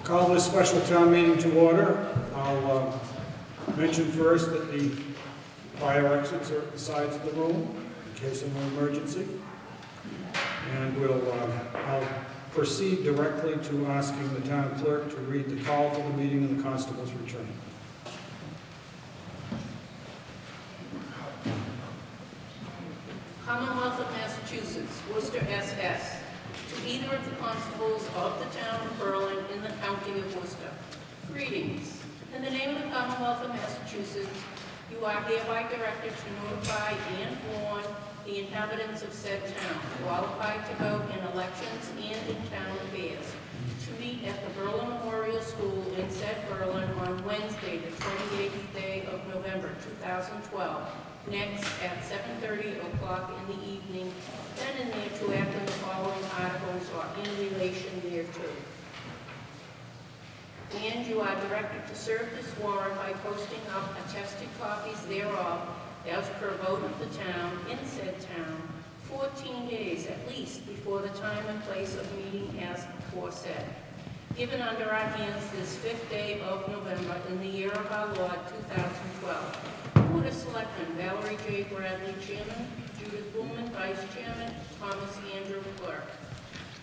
Call this special town meeting to order. I'll mention first that the fire exits are at the sides of the room in case of an emergency. And I'll proceed directly to asking the town clerk to read the call for the meeting and the constable's return. Commonwealth of Massachusetts, Worcester SS, to either of the constables of the town of Berlin in the county of Worcester. Greetings. In the name of the Commonwealth of Massachusetts, you are hereby directed to notify and warn the inhabitants of said town, qualified to vote in elections and in town affairs, to meet at the Berlin Memorial School in said Berlin on Wednesday, the 28th day of November, 2012, next at 7:30 o'clock in the evening, then and there to act on the following articles or in relation thereto. And you are directed to serve this warrant by posting up attested copies thereof as per vote of the town in said town 14 days at least before the time and place of meeting as aforesaid. Given under our hands this 5th day of November in the year of our Lord 2012. Board of Selectmen, Valerie J. Bradley, Chairman, Judith Blumen, Vice Chairman, Thomas Andrew, Clerk.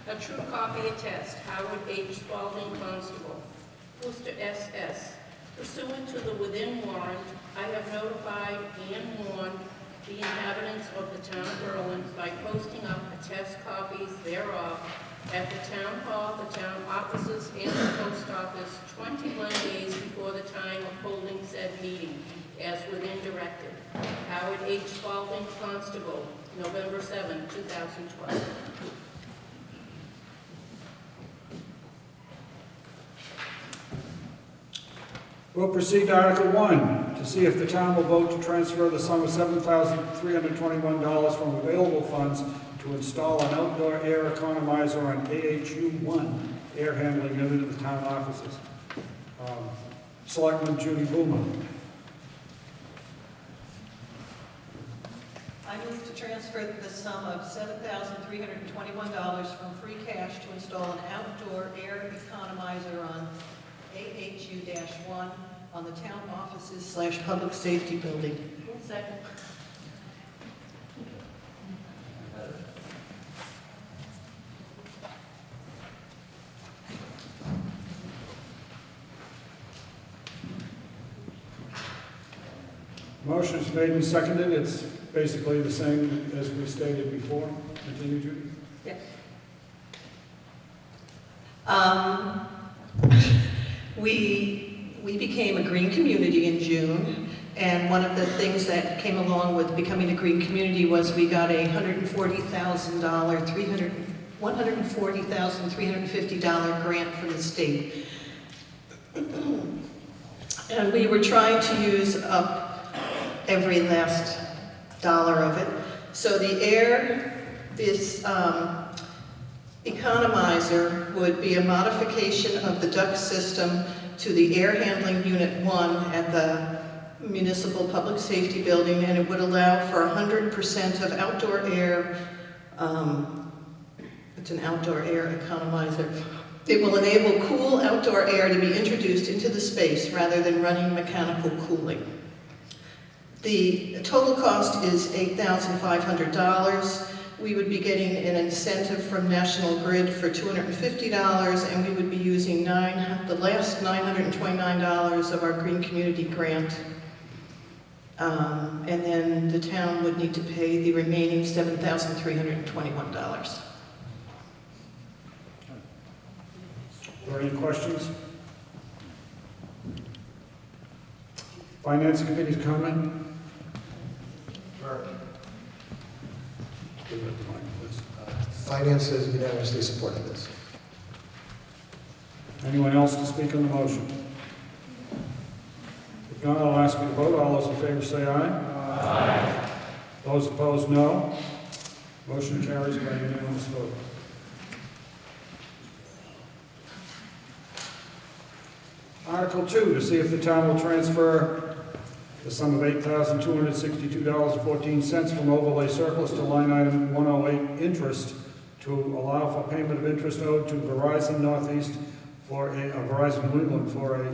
A true copy attest, Howard H. Spalding, Constable, Worcester SS. Pursuant to the within warrant, I have notified and warned the inhabitants of the town of Berlin by posting up attest copies thereof at the town hall, the town offices, and the post office 21 days before the time of holding said meeting, as within directed. Howard H. Spalding, Constable, November 7, 2012. We'll proceed to Article 1, to see if the town will vote to transfer the sum of $7,321 from available funds to install an outdoor air economizer on AHU-1 air handling unit at the town offices. Selectman Judy Blumen. I move to transfer the sum of $7,321 from free cash to install an outdoor air economizer on AHU-1 on the town offices / public safety building. Second. Motion is made and seconded. It's basically the same as we stated before. Continue, Judy. Yes. We became a green community in June, and one of the things that came along with becoming a green community was we got a $140,350 grant from the state. And we were trying to use up every last dollar of it. So this economizer would be a modification of the duct system to the air handling unit 1 at the municipal public safety building, and it would allow for 100% of outdoor air. It's an outdoor air economizer. It will enable cool outdoor air to be introduced into the space rather than running mechanical cooling. The total cost is $8,500. We would be getting an incentive from National Grid for $250, and we would be using the last $929 of our Green Community Grant. And then the town would need to pay the remaining $7,321. Are there any questions? Finance Committee's comment? Sure. Give it to Mike, please. Finance has unanimously supported this. Anyone else to speak on the motion? If not, I'll ask you to vote. All those in favor say aye. Aye. Those opposed, no. Motion carries by unanimous vote. Article 2, to see if the town will transfer the sum of $8,262.14 from overlay surplus to line item 108 interest to allow for payment of interest owed to Verizon Northeast for Verizon New England for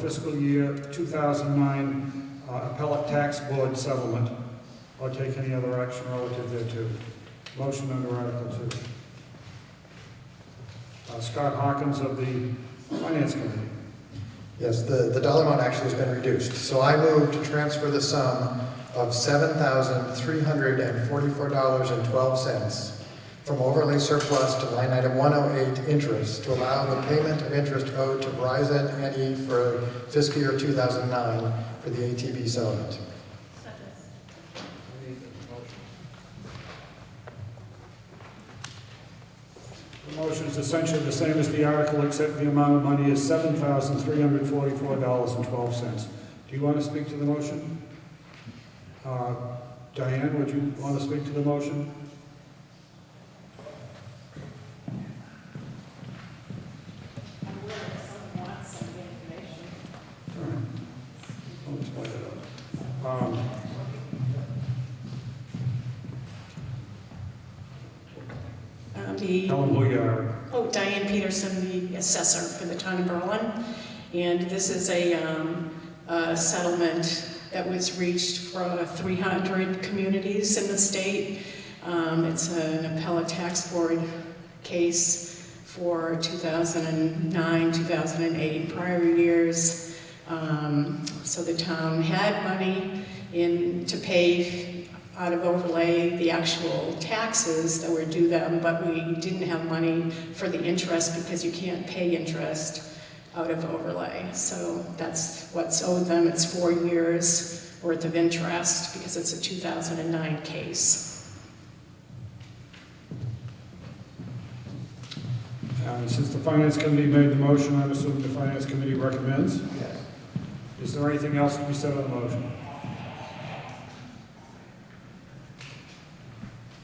fiscal year 2009 appellate tax board settlement, or take any other action relative thereto. Motion under Article 2. Scott Hawkins of the Finance Committee. Yes, the dollar amount actually has been reduced. So I move to transfer the sum of $7,344.12 from overlay surplus to line item 108 interest to allow the payment of interest owed to Verizon NE for fiscal year 2009 for the ATB settlement. The motion is essentially the same as the article, except the amount of money is $7,344.12. Do you want to speak to the motion? Diane, would you want to speak to the motion? All right. I'll explain it out. Helen Bouillard. Diane Peterson, the assessor for the town of Berlin. And this is a settlement that was reached for 300 communities in the state. It's an appellate tax board case for 2009, 2008, prior years. So the town had money to pay out of overlay the actual taxes that were due them, but we didn't have money for the interest because you can't pay interest out of overlay. So that's what's owed them. It's 4 years worth of interest because it's a 2009 case. Since the Finance Committee made the motion, I'm assuming the Finance Committee recommends. Yes. Is there anything else to be said on the motion?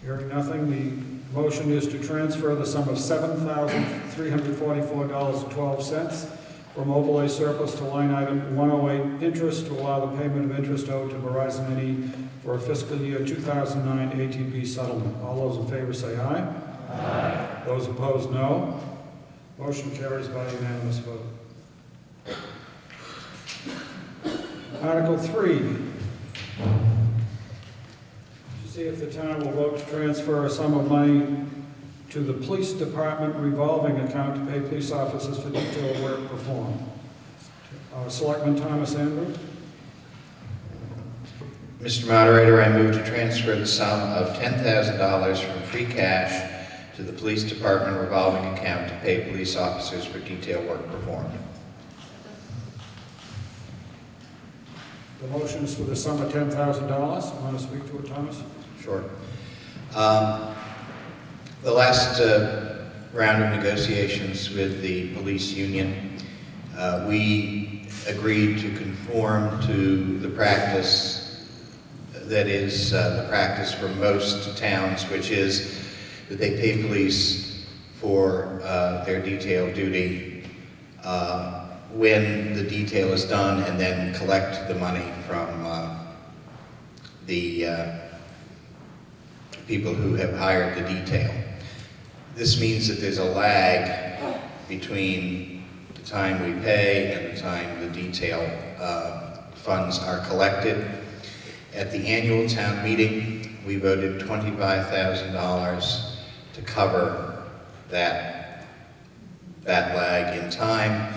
Hearing nothing, the motion is to transfer the sum of $7,344.12 from overlay surplus to line item 108 interest to allow the payment of interest owed to Verizon NE for a fiscal year 2009 ATB settlement. All those in favor say aye. Aye. Those opposed, no. Motion carries by unanimous vote. Article 3. See if the town will vote to transfer a sum of money to the police department revolving account to pay police officers for detailed work performed. Selectman Thomas Andrew. Mr. Moderator, I move to transfer the sum of $10,000 from free cash to the police department revolving account to pay police officers for detailed work performed. The motion is for the sum of $10,000. Want to speak to it, Thomas? Sure. The last round of negotiations with the police union, we agreed to conform to the practice that is the practice for most towns, which is that they pay police for their detail duty when the detail is done, and then collect the money from the people who have hired the detail. This means that there's a lag between the time we pay and the time the detail funds are collected. At the annual town meeting, we voted $25,000 to cover that lag in time.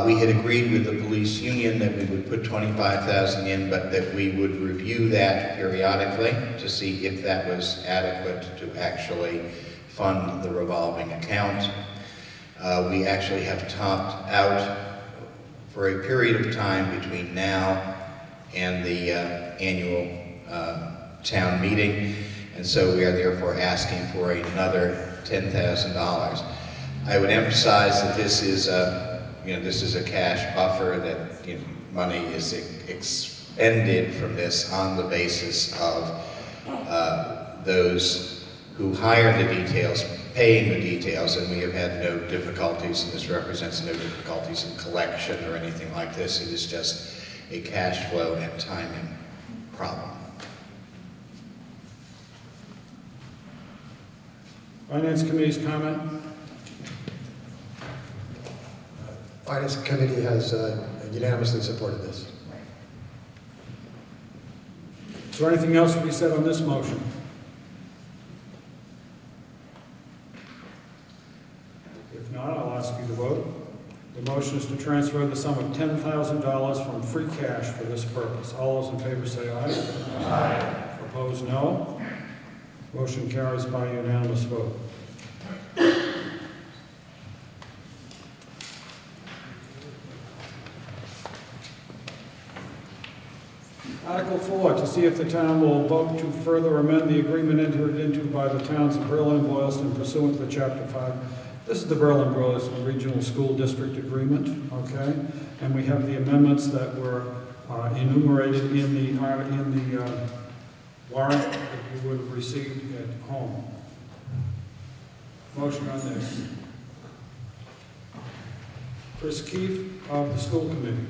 We had agreed with the police union that we would put $25,000 in, but that we would review that periodically to see if that was adequate to actually fund the revolving account. We actually have topped out for a period of time between now and the annual town meeting, and so we are therefore asking for another $10,000. I would emphasize that this is a cash buffer, that money is expended from this on the basis of those who hire the details paying the details, and we have had no difficulties, and this represents no difficulties in collection or anything like this. It is just a cash flow and timing problem. Finance Committee's comment. Finance Committee has unanimously supported this. Is there anything else to be said on this motion? If not, I'll ask you to vote. The motion is to transfer the sum of $10,000 from free cash for this purpose. All those in favor say aye. Aye. Opposed, no. Motion carries by unanimous vote. Article 4, to see if the town will vote to further amend the agreement entered into by the towns of Berlin and Boylston pursuant to Chapter 5. This is the Berlin-Boylston Regional School District Agreement, okay? And we have the amendments that were enumerated in the warrant that you would have received at home. Motion on this. Chris Keefe of the School Committee.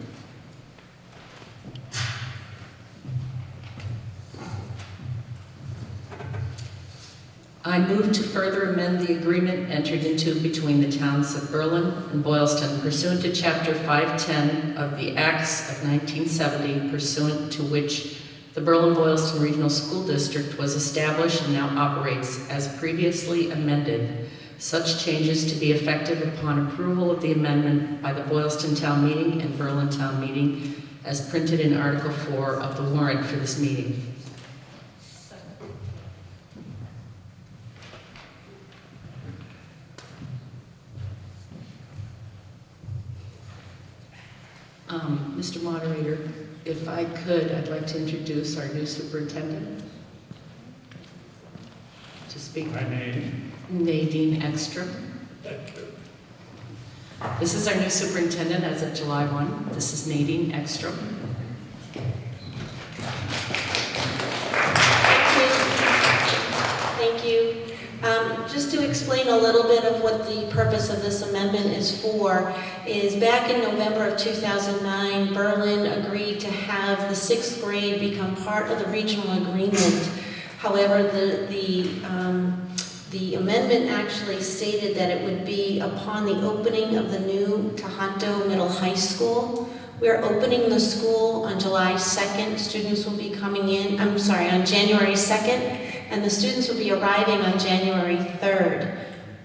I move to further amend the agreement entered into between the towns of Berlin and Boylston pursuant to Chapter 510 of the Acts of 1970, pursuant to which the Berlin-Boylston Regional School District was established and now operates as previously amended. Such changes to be effective upon approval of the amendment by the Boylston Town Meeting and Berlin Town Meeting as printed in Article 4 of the warrant for this meeting. Mr. Moderator, if I could, I'd like to introduce our new superintendent to speak. My name. Nadine Ekstrom. This is our new superintendent as of July 1. This is Nadine Ekstrom. Thank you. Just to explain a little bit of what the purpose of this amendment is for, is back in November of 2009, Berlin agreed to have the 6th grade become part of the regional agreement. However, the amendment actually stated that it would be upon the opening of the new Tohoto Middle High School. We're opening the school on July 2nd. Students will be coming in, on January 2nd. And the students will be arriving on January 3rd.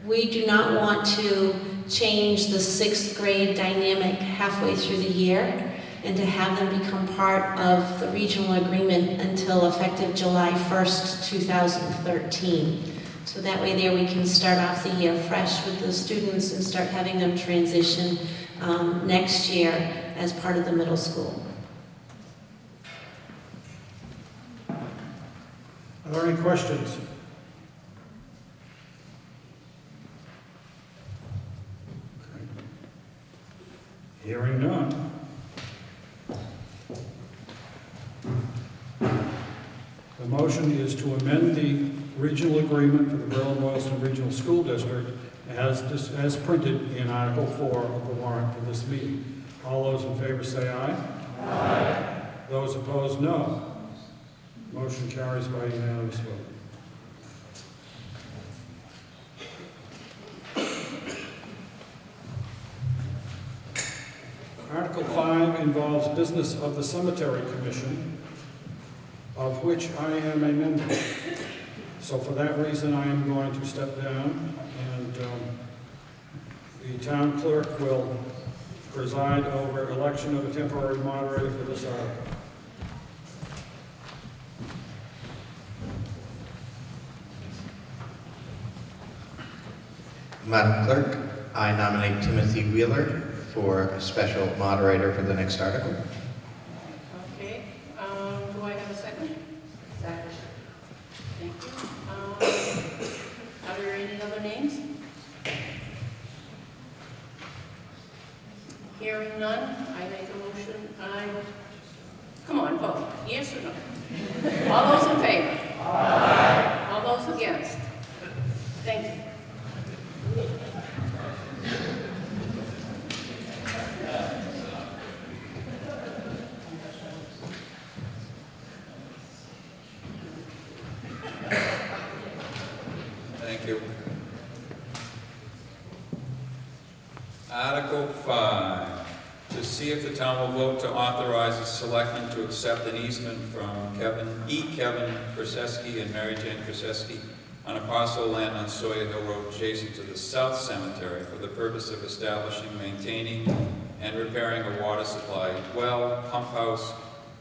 We do not want to change the 6th grade dynamic halfway through the year and to have them become part of the regional agreement until effective July 1st, 2013. So that way there we can start off the year fresh with the students and start having them transition next year as part of the middle school. Are there any questions? Okay. Hearing none. The motion is to amend the regional agreement for the Berlin-Boylston Regional School District as printed in Article 4 of the warrant for this meeting. All those in favor say aye. Aye. Those opposed, no. Motion carries by unanimous vote. Article 5 involves business of the Cemetery Commission, of which I am a member. So for that reason, I am going to step down, and the town clerk will preside over election of a temporary moderator for this article. Madam Clerk, I nominate Timothy Wheeler for a special moderator for the next article. Okay, do I have a second? Second. Thank you. Are there any other names? Hearing none, I make a motion, come on, vote, yes or no? All those in favor? Aye. All those against? Thank you. Thank you. Article 5. see if the town will vote to authorize the selectmen to accept an easement from Kevin Krzeski and Mary Jane Krzeski on a parcel of land on Sawyer Hill Road adjacent to the South Cemetery for the purpose of establishing, maintaining, and repairing a water supply well, pump house,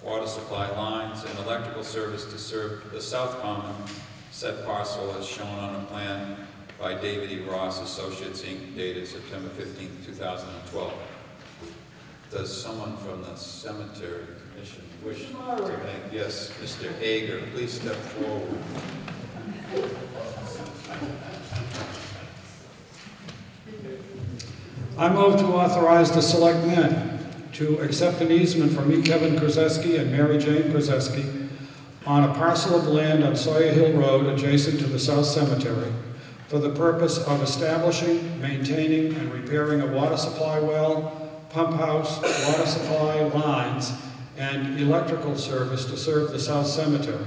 water supply lines, and electrical service to serve the South Common, said parcel as shown on a plan by David E. Ross Associates, Inc., dated September 15, 2012. Does someone from the Cemetery Commission wish to make? Yes, Mr. Hager, please step forward. I move to authorize the selectmen to accept an easement from E. Kevin Krzeski and Mary Jane Krzeski on a parcel of land on Sawyer Hill Road adjacent to the South Cemetery for the purpose of establishing, maintaining, and repairing a water supply well, pump house, water supply lines, and electrical service to serve the South Cemetery.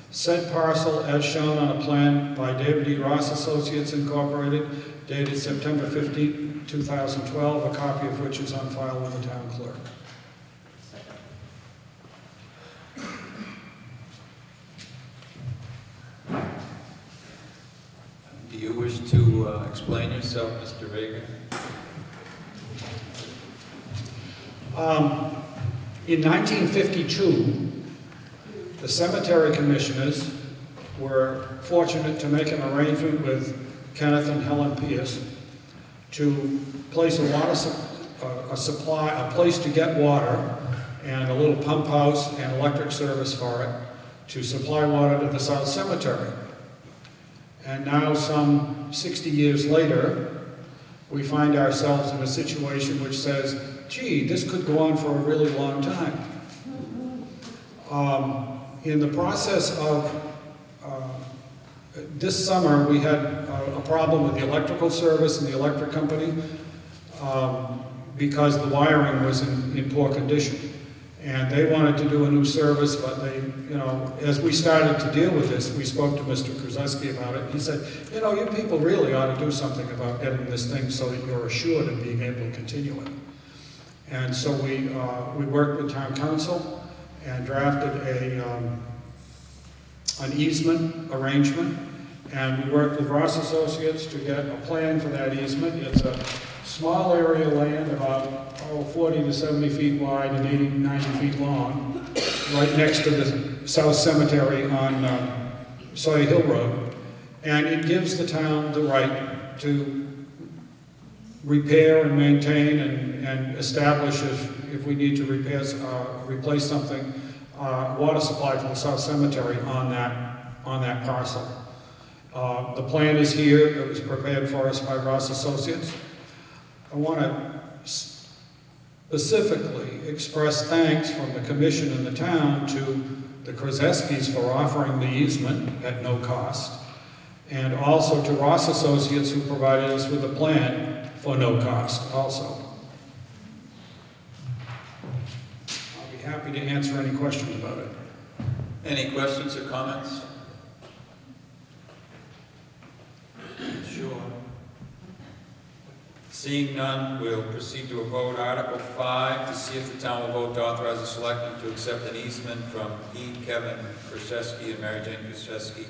Said parcel as shown on a plan by David E. Ross Associates Incorporated, dated September 15, 2012, a copy of which is on file with the town clerk. Do you wish to explain yourself, Mr. Hager? In 1952, the cemetery commissioners were fortunate to make an arrangement with Kenneth and Helen Pierce to place a place to get water and a little pump house and electric service for it to supply water to the South Cemetery. And now, some 60 years later, we find ourselves in a situation which says, gee, this could go on for a really long time. In the process of this summer, we had a problem with the electrical service and the electric company because the wiring was in poor condition. And they wanted to do a new service, but they, as we started to deal with this, we spoke to Mr. Krzeski about it. He said, you people really ought to do something about getting this thing so that you're assured of being able to continue it. And so we worked with town council and drafted an easement arrangement, and we worked with Ross Associates to get a plan for that easement. It's a small area of land, about 40 to 70 feet wide and 80, 90 feet long, right next to the South Cemetery on Sawyer Hill Road. And it gives the town the right to repair and maintain and establish, if we need to replace something, water supply for the South Cemetery on that parcel. The plan is here. It was prepared for us by Ross Associates. I want to specifically express thanks from the commission and the town to the Krzeskis for offering the easement at no cost, and also to Ross Associates, who provided us with a plan for no cost also. I'll be happy to answer any questions about it. Any questions or comments? Sure. Seeing none, we'll proceed to a vote. Article 5, to see if the town will vote to authorize the selectmen to accept an easement from E. Kevin Krzeski and Mary Jane Krzeski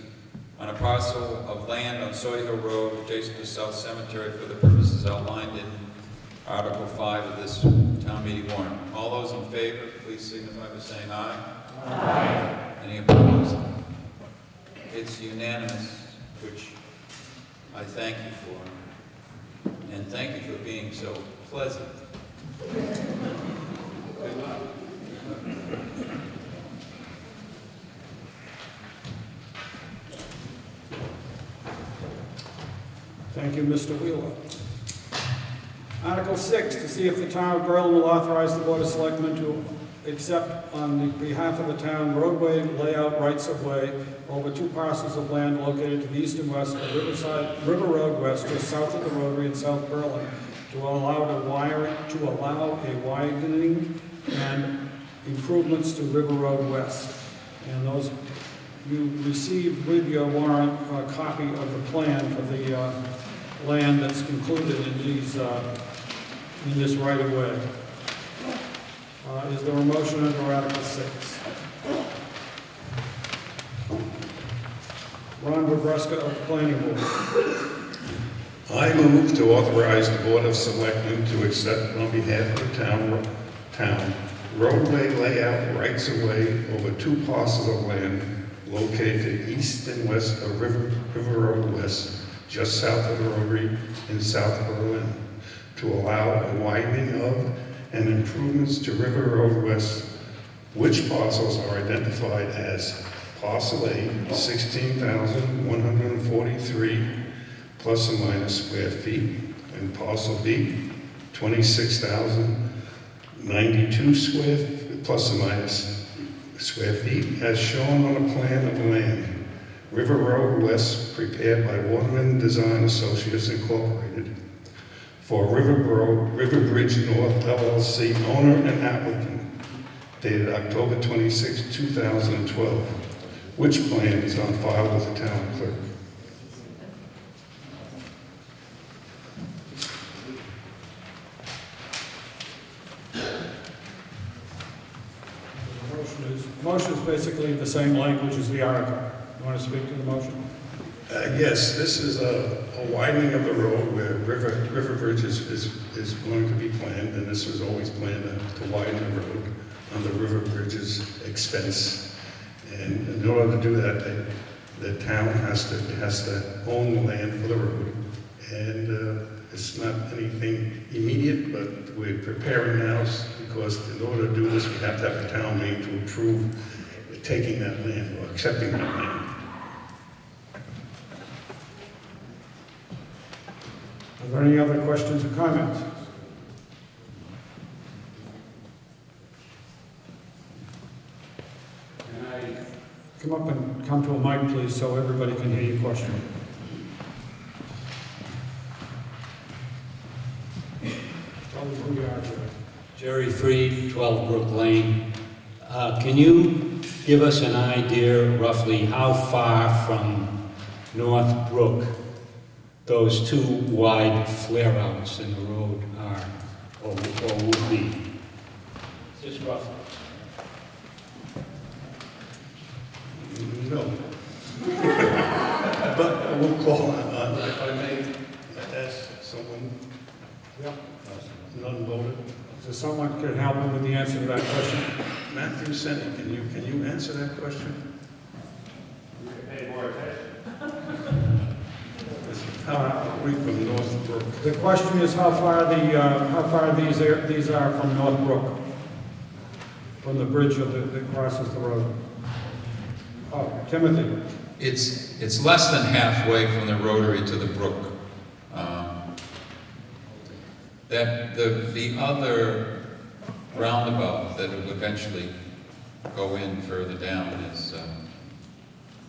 on a parcel of land on Sawyer Hill Road adjacent to South Cemetery for the purposes outlined in Article 5 of this town meeting warrant. All those in favor, please signify by saying aye. Aye. Any opposed? It's unanimous, which I thank you for. And thank you for being so pleasant. Good luck. Thank you, Mr. Wheeler. Article 6, to see if the town of Berlin will authorize the Board of Selectmen to accept on the behalf of the town roadway layout rights of way over 2 parcels of land located to the east and west of River Road West, just south of the Rotary in South Berlin, to allow a widening and improvements to River Road West. And those, you received with your warrant a copy of the plan for the land that's included in these in this right of way. Is there a motion under Article 6? Ron Bobruska of the Planning Board. I move to authorize the Board of Selectmen to accept on behalf of the town roadway layout rights-of-way over 2 parcels of land located east and west of River Road West, just south of the Rotary in South Berlin, to allow a widening of and improvements to River Road West, which parcels are identified as Parcel A, 16,143 plus or minus square feet, and Parcel B, 26,092 plus or minus square feet, as shown on a plan of land, River Road West, prepared by Waterman Design Associates Incorporated, for River Bridge North LLC, owner and applicant, dated October 26, 2012, which plan is on file with the town clerk. The motion is basically the same language as the article. You want to speak to the motion? Yes, this is a widening of the road where River Bridge is going to be planned, and this was always planned to widen the road on the River Bridge's expense. And in order to do that, the town has to own the land for the road. And it's not anything immediate, but we're preparing now because in order to do this, we have to have a town meeting to approve taking that land or accepting that land. Are there any other questions or comments? Can I come up and come to a mic, please, so everybody can hear your question? Tell me who you are, Jerry. Jerry Freed, 12 Brook Lane. Can you give us an idea roughly how far from North Brook those 2 wide flare-outs in the road are, or would be? Just roughly. No. But we'll call on, if I may ask someone, none voted. So someone could help me with the answer to that question? Matthew Senni, can you answer that question? Pay more attention. How are we from North Brook? The question is how far these are from North Brook, from the bridge that crosses the road. Oh, Timothy. It's less than halfway from the Rotary to the brook. That the other roundabout that will eventually go in further down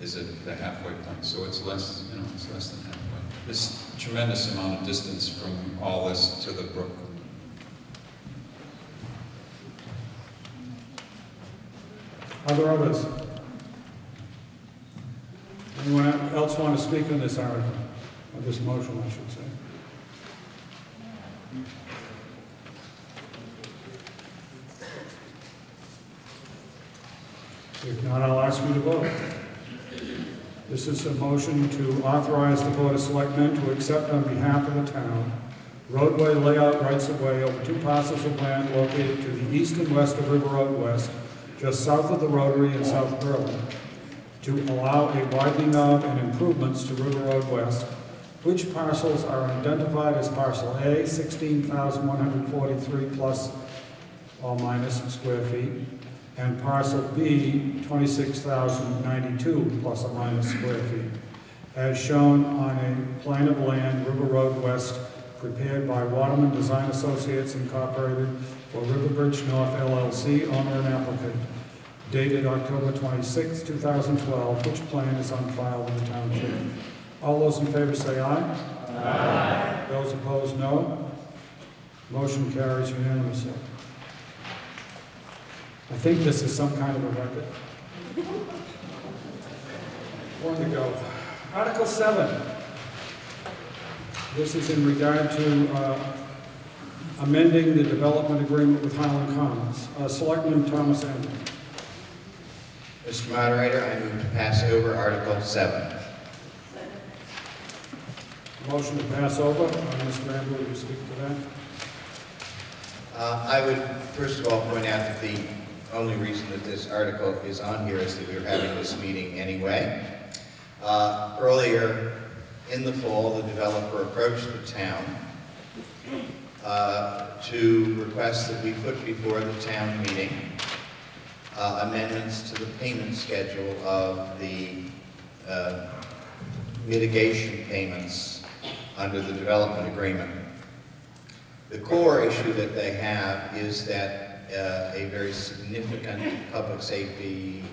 is at the halfway point. So it's less, it's less than halfway. There's a tremendous amount of distance from all this to the brook. Are there others? Anyone else want to speak on this article, or this motion, I should say? If not, I'll ask you to vote. This is a motion to authorize the Board of Selectmen to accept on behalf of the town roadway layout rights-of-way over 2 parcels of land located to the east and west of River Road West, just south of the Rotary in South Berlin, to allow a widening of and improvements to River Road West, which parcels are identified as Parcel A, 16,143 plus or minus square feet, and Parcel B, 26,092 plus or minus square feet, as shown on a plan of land, River Road West, prepared by Waterman Design Associates Incorporated for River Bridge North LLC, owner and applicant, dated October 26, 2012, which plan is on file with the town clerk. All those in favor say aye. Aye. Those opposed, no. Motion carries unanimously. I think this is some kind of a record. One to go. Article 7. This is in regard to amending the development agreement with Highland Commons. Selectman Thomas Andrew. Mr. Moderator, I move to pass over Article 7. Motion to pass over. Mr. Randall, will you speak to that? I would first of all point out that the only reason that this article is on here is that we were having this meeting anyway. Earlier in the fall, the developer approached the town to request that we put before the town meeting amendments to the payment schedule of the mitigation payments under the development agreement. The core issue that they have is that a very significant public safety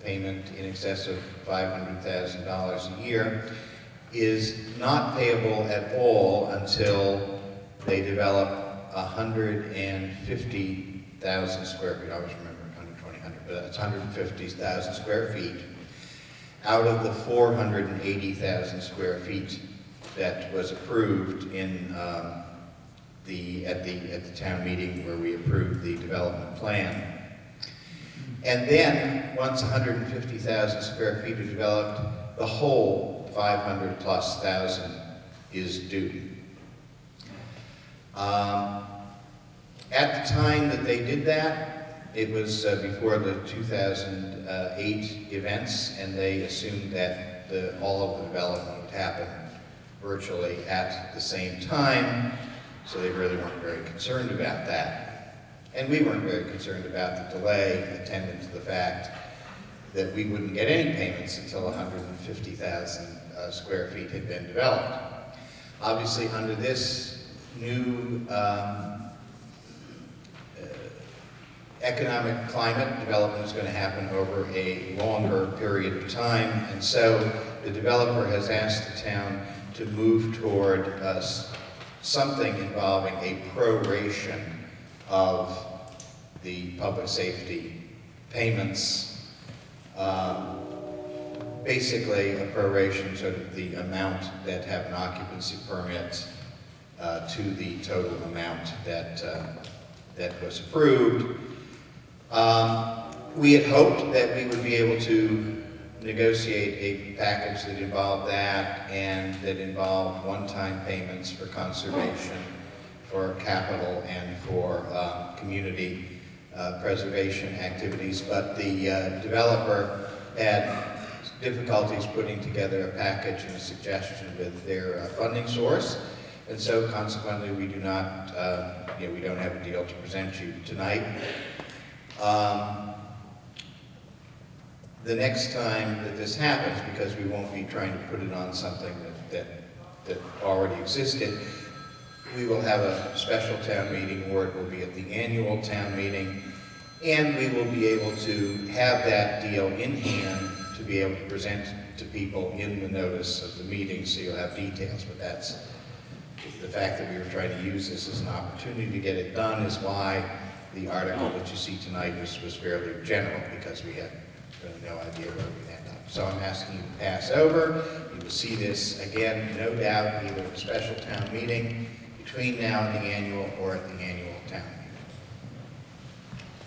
payment in excess of $500,000 a year is not payable at all until they develop 150,000 square feet. I always remember 120, but that's 150,000 square feet out of the 480,000 square feet that was approved in at the town meeting where we approved the development plan. And then, once 150,000 square feet are developed, the whole 500,000+ is due. At the time that they did that, it was before the 2008 events, and they assumed that all of the development would happen virtually at the same time, so they really weren't very concerned about that. And we weren't very concerned about the delay attendant to the fact that we wouldn't get any payments until 150,000 square feet had been developed. Obviously, under this new economic climate, development is going to happen over a longer period of time, and so the developer has asked the town to move toward something involving a proration of the public safety payments. Basically, a proration, sort of the amount that have an occupancy permit to the total amount that was approved. We had hoped that we would be able to negotiate a package that involved that and that involved one-time payments for conservation, for capital, and for community preservation activities, but the developer had difficulties putting together a package and a suggestion with their funding source, and so consequently we do not, we don't have a deal to present you tonight. The next time that this happens, because we won't be trying to put it on something that already existed, we will have a special town meeting, or it will be at the annual town meeting, and we will be able to have that deal in hand to be able to present to people in the notice of the meeting, so you'll have details. But that's the fact that we were trying to use this as an opportunity to get it done is why the article that you see tonight was fairly general, because we had really no idea where we'd end up. So I'm asking you to pass over. You will see this again, no doubt, either at a special town meeting between now and the annual, or at the annual town meeting.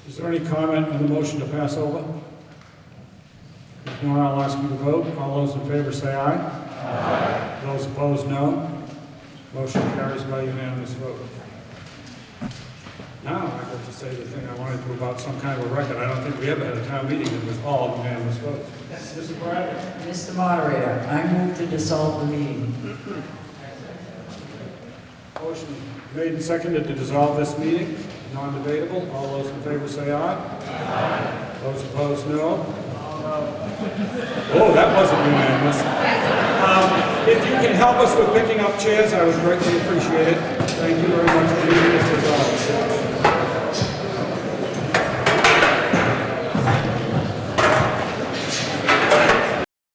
Is there any comment on the motion to pass over? If not, I'll ask you to vote. All those in favor say aye. Aye. Those opposed, no. Motion carries by unanimous vote. Now I get to say the thing I wanted to about some kind of a record. I don't think we ever had a town meeting that was all unanimous votes. Yes, Mr. Bradley. Mr. Moderator, I move to dissolve the meeting. Motion made and seconded to dissolve this meeting. Non-debatable. All those in favor say aye. Aye. Those opposed, no. Oh, that wasn't unanimous. If you can help us with picking up chairs, I would greatly appreciate it. Thank you very much for being this resolved.